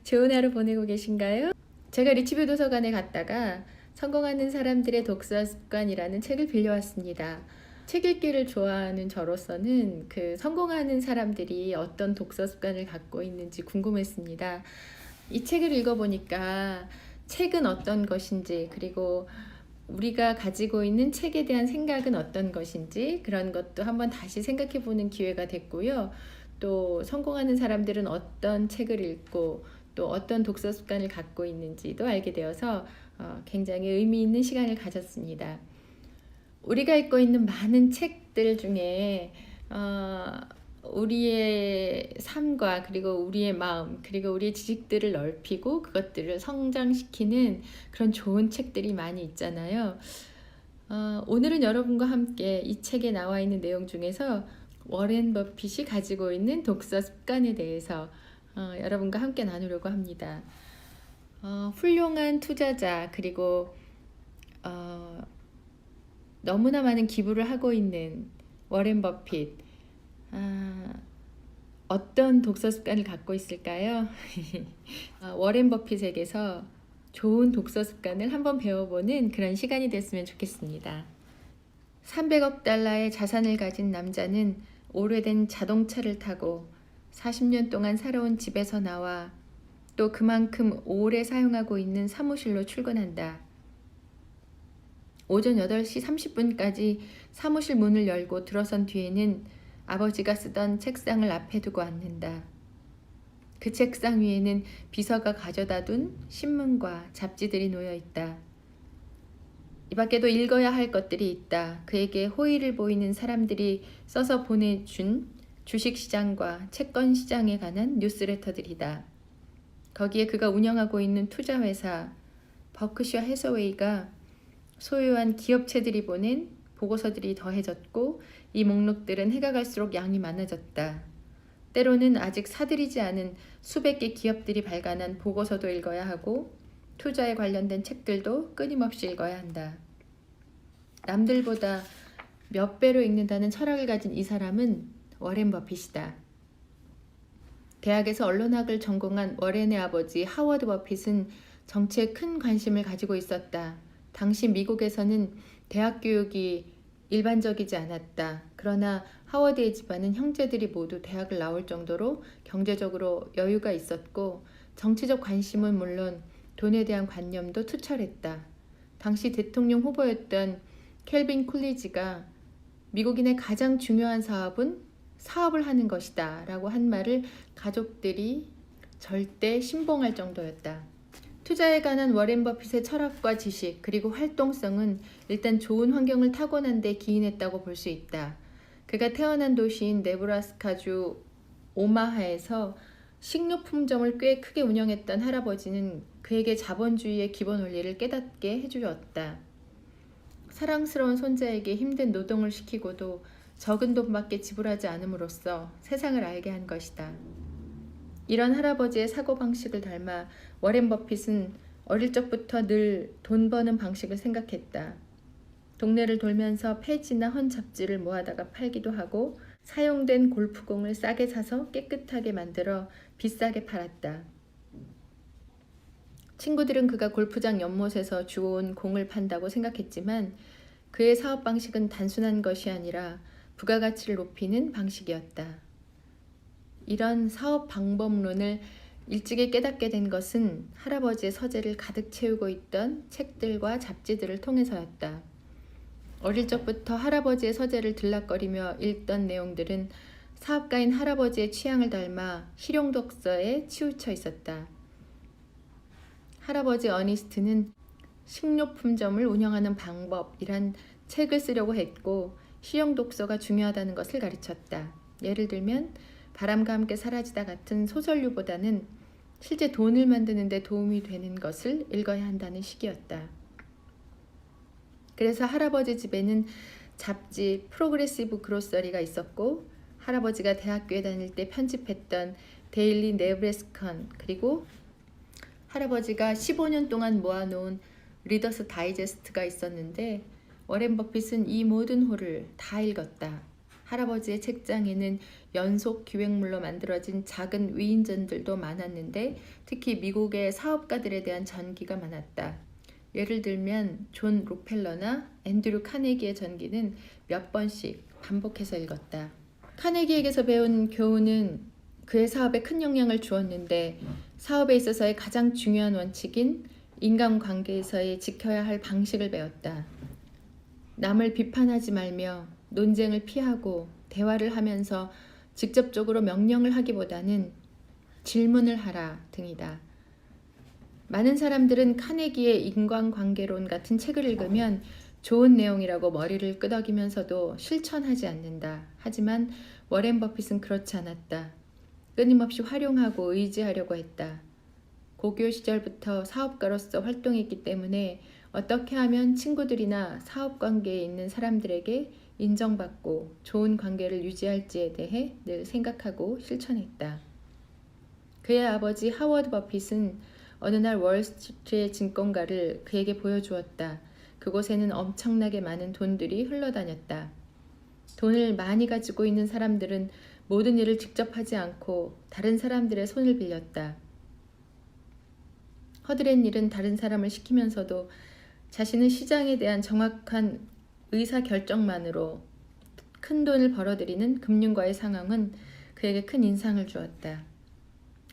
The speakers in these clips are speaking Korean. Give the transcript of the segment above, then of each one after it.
좋은 하루 보내고 계신가요? 제가 리치뷰 도서관에 갔다가 성공하는 사람들의 독서 습관이라는 책을 빌려왔습니다. 책 읽기를 좋아하는 저로서는 그 성공하는 사람들이 어떤 독서 습관을 갖고 있는지 궁금했습니다. 이 책을 읽어보니까 책은 어떤 것인지, 그리고 우리가 가지고 있는 책에 대한 생각은 어떤 것인지, 그런 것도 한번 다시 생각해 보는 기회가 됐고요. 또 성공하는 사람들은 어떤 책을 읽고 또 어떤 독서 습관을 갖고 있는지도 알게 되어서 굉장히 의미 있는 시간을 가졌습니다. 우리가 읽고 있는 많은 책들 중에 우리의 삶과 그리고 우리의 마음 그리고 우리의 지식들을 넓히고 그것들을 성장시키는 그런 좋은 책들이 많이 있잖아요. 오늘은 여러분과 함께 이 책에 나와 있는 내용 중에서 워렌 버핏이 가지고 있는 독서 습관에 대해서 여러분과 함께 나누려고 합니다. 훌륭한 투자자 그리고 너무나 많은 기부를 하고 있는 워렌 버핏, 어떤 독서 습관을 갖고 있을까요? 워렌 버핏에게서 좋은 독서 습관을 한번 배워보는 그런 시간이 됐으면 좋겠습니다. 300억 달러의 자산을 가진 남자는 오래된 자동차를 타고 40년 동안 살아온 집에서 나와 또 그만큼 오래 사용하고 있는 사무실로 출근한다. 오전 8시 30분까지 사무실 문을 열고 들어선 뒤에는 아버지가 쓰던 책상을 앞에 두고 앉는다. 그 책상 위에는 비서가 가져다 둔 신문과 잡지들이 놓여 있다. 이 밖에도 읽어야 할 것들이 있다. 그에게 호의를 보이는 사람들이 써서 보내준 주식시장과 채권시장에 관한 뉴스레터들이다. 거기에 그가 운영하고 있는 투자회사 버크셔 해서웨이가 소유한 기업체들이 보낸 보고서들이 더해졌고 이 목록들은 해가 갈수록 양이 많아졌다. 때로는 아직 사들이지 않은 수백 개 기업들이 발간한 보고서도 읽어야 하고 투자에 관련된 책들도 끊임없이 읽어야 한다. 남들보다 몇 배로 읽는다는 철학을 가진 이 사람은 워렌 버핏이다. 대학에서 언론학을 전공한 워렌의 아버지 하워드 버핏은 정치에 큰 관심을 가지고 있었다. 당시 미국에서는 대학 교육이 일반적이지 않았다. 그러나 하워드의 집안은 형제들이 모두 대학을 나올 정도로 경제적으로 여유가 있었고 정치적 관심은 물론 돈에 대한 관념도 투철했다. 당시 대통령 후보였던 켈빈 쿨리지가 미국인의 가장 중요한 사업은 사업을 하는 것이다 라고 한 말을 가족들이 절대 신봉할 정도였다. 투자에 관한 워렌 버핏의 철학과 지식 그리고 활동성은 일단 좋은 환경을 타고난 데 기인했다고 볼 수 있다. 그가 태어난 도시인 네브라스카주 오마하에서 식료품점을 꽤 크게 운영했던 할아버지는 그에게 자본주의의 기본 원리를 깨닫게 해주었다. 사랑스러운 손자에게 힘든 노동을 시키고도 적은 돈밖에 지불하지 않음으로써 세상을 알게 한 것이다. 이런 할아버지의 사고방식을 닮아 워렌 버핏은 어릴 적부터 늘 돈 버는 방식을 생각했다. 동네를 돌면서 폐지나 헌 잡지를 모아다가 팔기도 하고 사용된 골프공을 싸게 사서 깨끗하게 만들어 비싸게 팔았다. 친구들은 그가 골프장 연못에서 주워온 공을 판다고 생각했지만 그의 사업 방식은 단순한 것이 아니라 부가가치를 높이는 방식이었다. 이런 사업 방법론을 일찍이 깨닫게 된 것은 할아버지의 서재를 가득 채우고 있던 책들과 잡지들을 통해서였다. 어릴 적부터 할아버지의 서재를 들락거리며 읽던 내용들은 사업가인 할아버지의 취향을 닮아 실용독서에 치우쳐 있었다. 할아버지 어니스트는 식료품점을 운영하는 방법이란 책을 쓰려고 했고 실용독서가 중요하다는 것을 가르쳤다. 예를 들면 바람과 함께 사라지다 같은 소설류보다는 실제 돈을 만드는 데 도움이 되는 것을 읽어야 한다는 식이었다. 그래서 할아버지 집에는 잡지 프로그레시브 그로서리가 있었고 할아버지가 대학교에 다닐 때 편집했던 데일리 네브래스컨 그리고 할아버지가 15년 동안 모아놓은 리더스 다이제스트가 있었는데 워렌 버핏은 이 모든 호를 다 읽었다. 할아버지의 책장에는 연속 기획물로 만들어진 작은 위인전들도 많았는데 특히 미국의 사업가들에 대한 전기가 많았다. 예를 들면 존 록펠러나 앤드류 카네기의 전기는 몇 번씩 반복해서 읽었다. 카네기에게서 배운 교훈은 그의 사업에 큰 영향을 주었는데 사업에 있어서의 가장 중요한 원칙인 인간관계에서의 지켜야 할 방식을 배웠다. 남을 비판하지 말며 논쟁을 피하고 대화를 하면서 직접적으로 명령을 하기보다는 질문을 하라 등이다. 많은 사람들은 카네기의 인간관계론 같은 책을 읽으면 좋은 내용이라고 머리를 끄덕이면서도 실천하지 않는다. 하지만 워렌 버핏은 그렇지 않았다. 끊임없이 활용하고 의지하려고 했다. 고교 시절부터 사업가로서 활동했기 때문에 어떻게 하면 친구들이나 사업 관계에 있는 사람들에게 인정받고 좋은 관계를 유지할지에 대해 늘 생각하고 실천했다. 그의 아버지 하워드 버핏은 어느 날 월스트리트의 증권가를 그에게 보여주었다. 그곳에는 엄청나게 많은 돈들이 흘러다녔다. 돈을 많이 가지고 있는 사람들은 모든 일을 직접 하지 않고 다른 사람들의 손을 빌렸다. 허드렛 일은 다른 사람을 시키면서도 자신은 시장에 대한 정확한 의사결정만으로 큰 돈을 벌어들이는 금융가의 상황은 그에게 큰 인상을 주었다.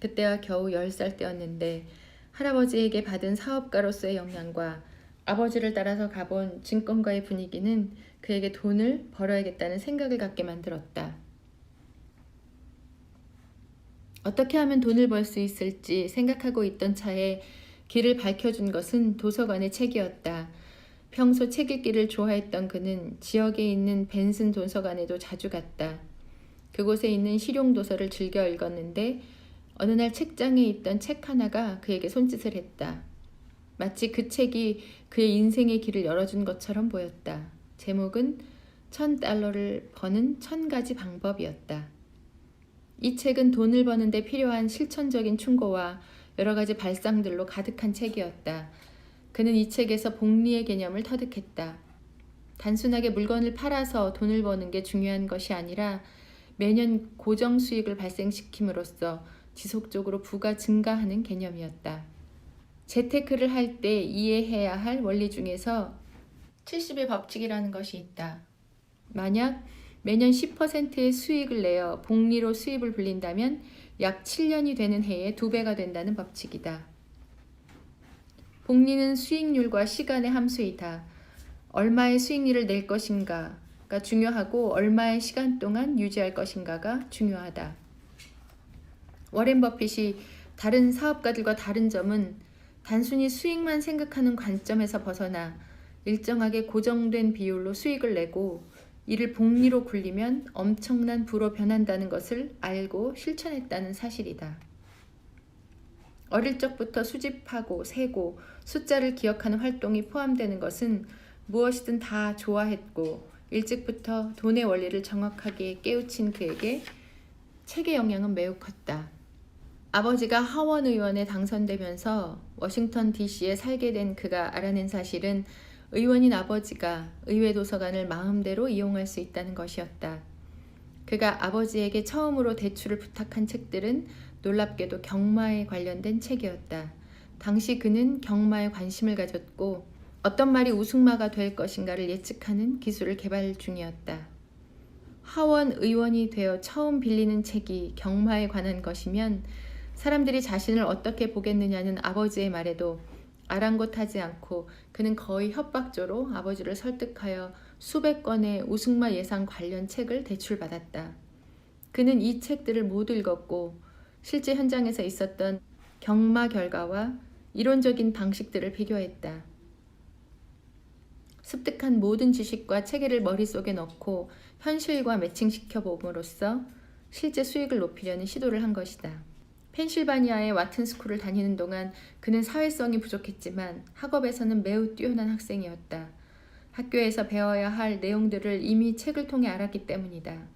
그때가 겨우 10살 때였는데 할아버지에게 받은 사업가로서의 역량과 아버지를 따라서 가본 증권가의 분위기는 그에게 돈을 벌어야겠다는 생각을 갖게 만들었다. 어떻게 하면 돈을 벌 수 있을지 생각하고 있던 차에 길을 밝혀준 것은 도서관의 책이었다. 평소 책 읽기를 좋아했던 그는 지역에 있는 벤슨 도서관에도 자주 갔다. 그곳에 있는 실용도서를 즐겨 읽었는데 어느 날 책장에 있던 책 하나가 그에게 손짓을 했다. 마치 그 책이 그의 인생의 길을 열어준 것처럼 보였다. 제목은 $1000를 버는 1000가지 방법이었다. 이 책은 돈을 버는 데 필요한 실천적인 충고와 여러 가지 발상들로 가득한 책이었다. 그는 이 책에서 복리의 개념을 터득했다. 단순하게 물건을 팔아서 돈을 버는 게 중요한 것이 아니라 매년 고정 수익을 발생시킴으로써 지속적으로 부가 증가하는 개념이었다. 재테크를 할 때 이해해야 할 원리 중에서 70의 법칙이라는 것이 있다. 만약 매년 10%의 수익을 내어 복리로 수입을 불린다면 약 7년이 되는 해에 2배가 된다는 법칙이다. 복리는 수익률과 시간의 함수이다. 얼마의 수익률을 낼 것인가가 중요하고 얼마의 시간 동안 유지할 것인가가 중요하다. 워렌 버핏이 다른 사업가들과 다른 점은 단순히 수익만 생각하는 관점에서 벗어나 일정하게 고정된 비율로 수익을 내고 이를 복리로 굴리면 엄청난 부로 변한다는 것을 알고 실천했다는 사실이다. 어릴 적부터 수집하고 세고 숫자를 기억하는 활동이 포함되는 것은 무엇이든 다 좋아했고 일찍부터 돈의 원리를 정확하게 깨우친 그에게 책의 영향은 매우 컸다. 아버지가 하원 의원에 당선되면서 워싱턴 DC에 살게 된 그가 알아낸 사실은 의원인 아버지가 의회 도서관을 마음대로 이용할 수 있다는 것이었다. 그가 아버지에게 처음으로 대출을 부탁한 책들은 놀랍게도 경마에 관련된 책이었다. 당시 그는 경마에 관심을 가졌고 어떤 말이 우승마가 될 것인가를 예측하는 기술을 개발 중이었다. 하원 의원이 되어 처음 빌리는 책이 경마에 관한 것이면 사람들이 자신을 어떻게 보겠느냐는 아버지의 말에도 아랑곳하지 않고 그는 거의 협박조로 아버지를 설득하여 수백 권의 우승마 예상 관련 책을 대출받았다. 그는 이 책들을 모두 읽었고 실제 현장에서 있었던 경마 결과와 이론적인 방식들을 비교했다. 습득한 모든 지식과 체계를 머릿속에 넣고 현실과 매칭시켜 봄으로써 실제 수익을 높이려는 시도를 한 것이다. 펜실바니아의 와튼스쿨을 다니는 동안 그는 사회성이 부족했지만 학업에서는 매우 뛰어난 학생이었다. 학교에서 배워야 할 내용들을 이미 책을 통해 알았기 때문이다.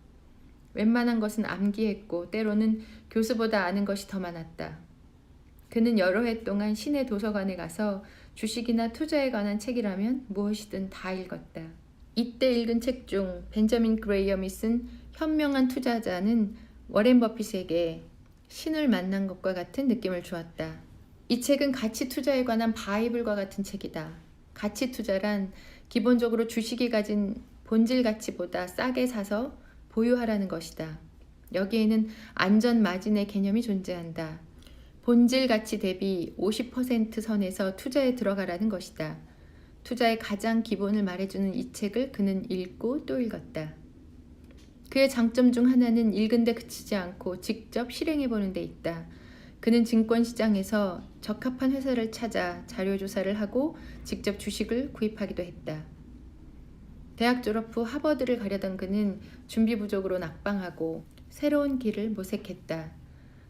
웬만한 것은 암기했고 때로는 교수보다 아는 것이 더 많았다. 그는 여러 해 동안 시내 도서관에 가서 주식이나 투자에 관한 책이라면 무엇이든 다 읽었다. 이때 읽은 책 중 벤저민 그레이엄이 쓴 현명한 투자자는 워렌 버핏에게 신을 만난 것과 같은 느낌을 주었다. 이 책은 가치 투자에 관한 바이블과 같은 책이다. 가치 투자란 기본적으로 주식이 가진 본질 가치보다 싸게 사서 보유하라는 것이다. 여기에는 안전 마진의 개념이 존재한다. 본질 가치 대비 50% 선에서 투자에 들어가라는 것이다. 투자의 가장 기본을 말해주는 이 책을 그는 읽고 또 읽었다. 그의 장점 중 하나는 읽은데 그치지 않고 직접 실행해보는 데 있다. 그는 증권시장에서 적합한 회사를 찾아 자료조사를 하고 직접 주식을 구입하기도 했다. 대학 졸업 후 하버드를 가려던 그는 준비 부족으로 낙방하고 새로운 길을 모색했다.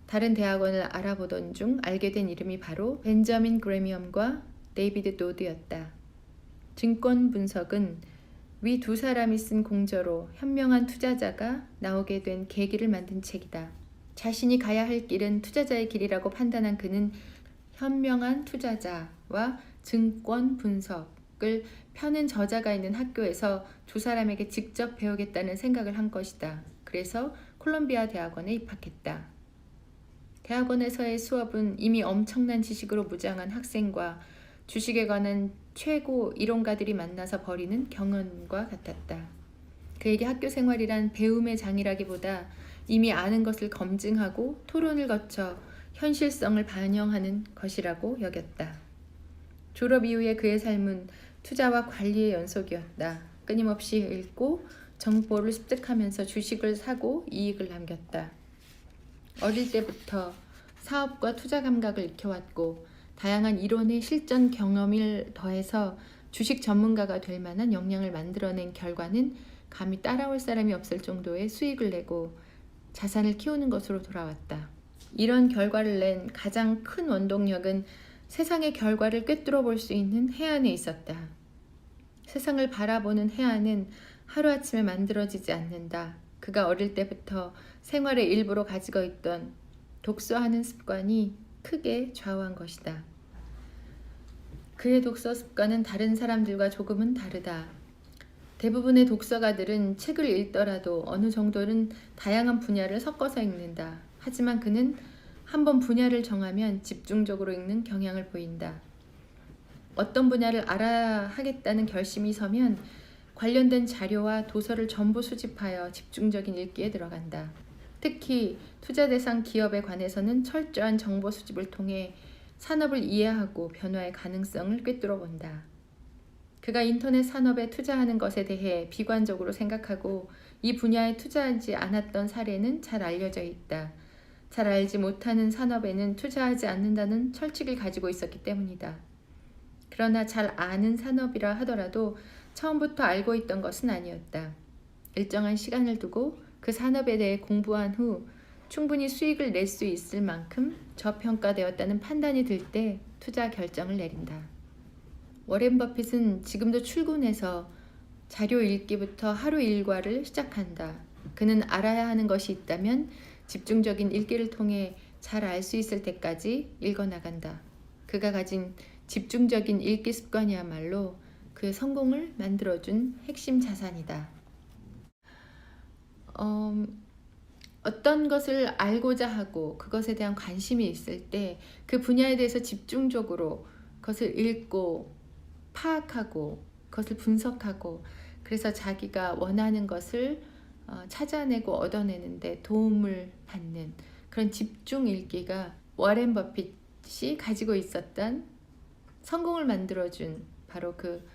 다른 대학원을 알아보던 중 알게 된 이름이 바로 벤저민 그레이엄과 데이비드 노드였다. 증권 분석은 위 두 사람이 쓴 공저로 현명한 투자자가 나오게 된 계기를 만든 책이다. 자신이 가야 할 길은 투자자의 길이라고 판단한 그는 현명한 투자자와 증권 분석을 펴는 저자가 있는 학교에서 두 사람에게 직접 배우겠다는 생각을 한 것이다. 그래서 콜롬비아 대학원에 입학했다. 대학원에서의 수업은 이미 엄청난 지식으로 무장한 학생과 주식에 관한 최고 이론가들이 만나서 벌이는 경연과 같았다. 그에게 학교 생활이란 배움의 장이라기보다 이미 아는 것을 검증하고 토론을 거쳐 현실성을 반영하는 것이라고 여겼다. 졸업 이후에 그의 삶은 투자와 관리의 연속이었다. 끊임없이 읽고 정보를 습득하면서 주식을 사고 이익을 남겼다. 어릴 때부터 사업과 투자 감각을 익혀왔고 다양한 이론의 실전 경험을 더해서 주식 전문가가 될 만한 역량을 만들어낸 결과는 감히 따라올 사람이 없을 정도의 수익을 내고 자산을 키우는 것으로 돌아왔다. 이런 결과를 낸 가장 큰 원동력은 세상의 결과를 꿰뚫어 볼 수 있는 해안에 있었다. 세상을 바라보는 해안은 하루아침에 만들어지지 않는다. 그가 어릴 때부터 생활의 일부로 가지고 있던 독서하는 습관이 크게 좌우한 것이다. 그의 독서 습관은 다른 사람들과 조금은 다르다. 대부분의 독서가들은 책을 읽더라도 어느 정도는 다양한 분야를 섞어서 읽는다. 하지만 그는 한번 분야를 정하면 집중적으로 읽는 경향을 보인다. 어떤 분야를 알아야 하겠다는 결심이 서면 관련된 자료와 도서를 전부 수집하여 집중적인 읽기에 들어간다. 특히 투자 대상 기업에 관해서는 철저한 정보 수집을 통해 산업을 이해하고 변화의 가능성을 꿰뚫어 본다. 그가 인터넷 산업에 투자하는 것에 대해 비관적으로 생각하고 이 분야에 투자하지 않았던 사례는 잘 알려져 있다. 잘 알지 못하는 산업에는 투자하지 않는다는 철칙을 가지고 있었기 때문이다. 그러나 잘 아는 산업이라 하더라도 처음부터 알고 있던 것은 아니었다. 일정한 시간을 두고 그 산업에 대해 공부한 후 충분히 수익을 낼 수 있을 만큼 저평가되었다는 판단이 들 때 투자 결정을 내린다. 워렌 버핏은 지금도 출근해서 자료 읽기부터 하루 일과를 시작한다. 그는 알아야 하는 것이 있다면 집중적인 읽기를 통해 잘 알 수 있을 때까지 읽어나간다. 그가 가진 집중적인 읽기 습관이야말로 그의 성공을 만들어준 핵심 자산이다. 어떤 것을 알고자 하고 그것에 대한 관심이 있을 때 그 분야에 대해서 집중적으로 그것을 읽고 파악하고 그것을 분석하고 그래서 자기가 원하는 것을 찾아내고 얻어내는데 도움을 받는 그런 집중 읽기가 워렌 버핏이 가지고 있었던 성공을 만들어준 바로 그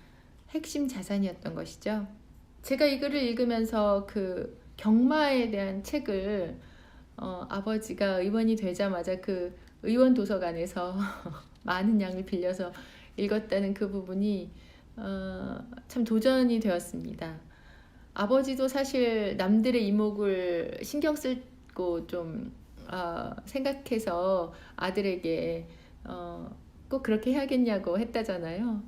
핵심 자산이었던 것이죠. 제가 이 글을 읽으면서 그 경마에 대한 책을 아버지가 의원이 되자마자 그 의원 도서관에서 많은 양을 빌려서 읽었다는 그 부분이 참 도전이 되었습니다. 아버지도 사실 남들의 이목을 신경 쓰고 좀 생각해서 아들에게 꼭 그렇게 해야겠냐고 했다잖아요.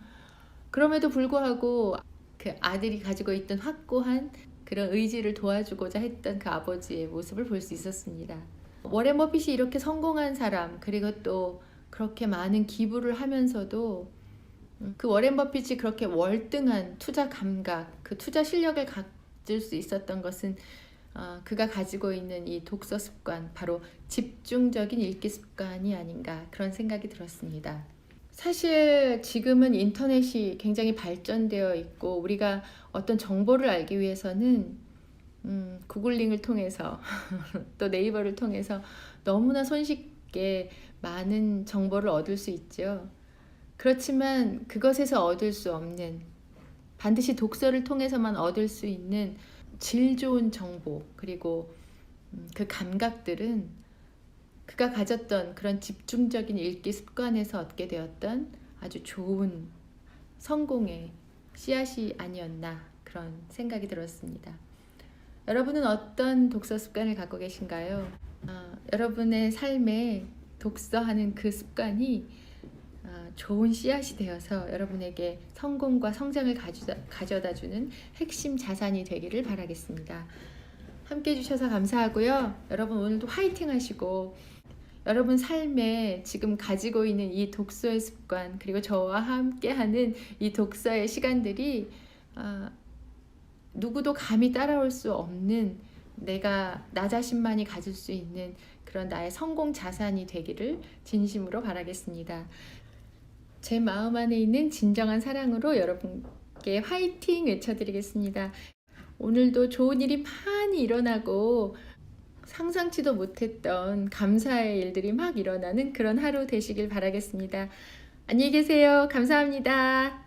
그럼에도 불구하고 그 아들이 가지고 있던 확고한 그런 의지를 도와주고자 했던 그 아버지의 모습을 볼 수 있었습니다. 워렌 버핏이 이렇게 성공한 사람, 그리고 또 그렇게 많은 기부를 하면서도 그 워렌 버핏이 그렇게 월등한 투자 감각, 그 투자 실력을 가질 수 있었던 것은 그가 가지고 있는 이 독서 습관, 바로 집중적인 읽기 습관이 아닌가 그런 생각이 들었습니다. 사실 지금은 인터넷이 굉장히 발전되어 있고 우리가 어떤 정보를 알기 위해서는 구글링을 통해서 또 네이버를 통해서 너무나 손쉽게 많은 정보를 얻을 수 있죠. 그렇지만 그것에서 얻을 수 없는, 반드시 독서를 통해서만 얻을 수 있는 질 좋은 정보, 그리고 그 감각들은 그가 가졌던 그런 집중적인 읽기 습관에서 얻게 되었던 아주 좋은 성공의 씨앗이 아니었나 그런 생각이 들었습니다. 여러분은 어떤 독서 습관을 갖고 계신가요? 여러분의 삶에 독서하는 그 습관이 좋은 씨앗이 되어서 여러분에게 성공과 성장을 가져다주는 핵심 자산이 되기를 바라겠습니다. 함께 해주셔서 감사하고요. 여러분 오늘도 화이팅 하시고 여러분 삶에 지금 가지고 있는 이 독서의 습관, 그리고 저와 함께하는 이 독서의 시간들이 누구도 감히 따라올 수 없는, 내가 나 자신만이 가질 수 있는 그런 나의 성공 자산이 되기를 진심으로 바라겠습니다. 제 마음 안에 있는 진정한 사랑으로 여러분께 화이팅 외쳐드리겠습니다. 오늘도 좋은 일이 많이 일어나고 상상치도 못했던 감사의 일들이 막 일어나는 그런 하루 되시길 바라겠습니다. 안녕히 계세요. 감사합니다.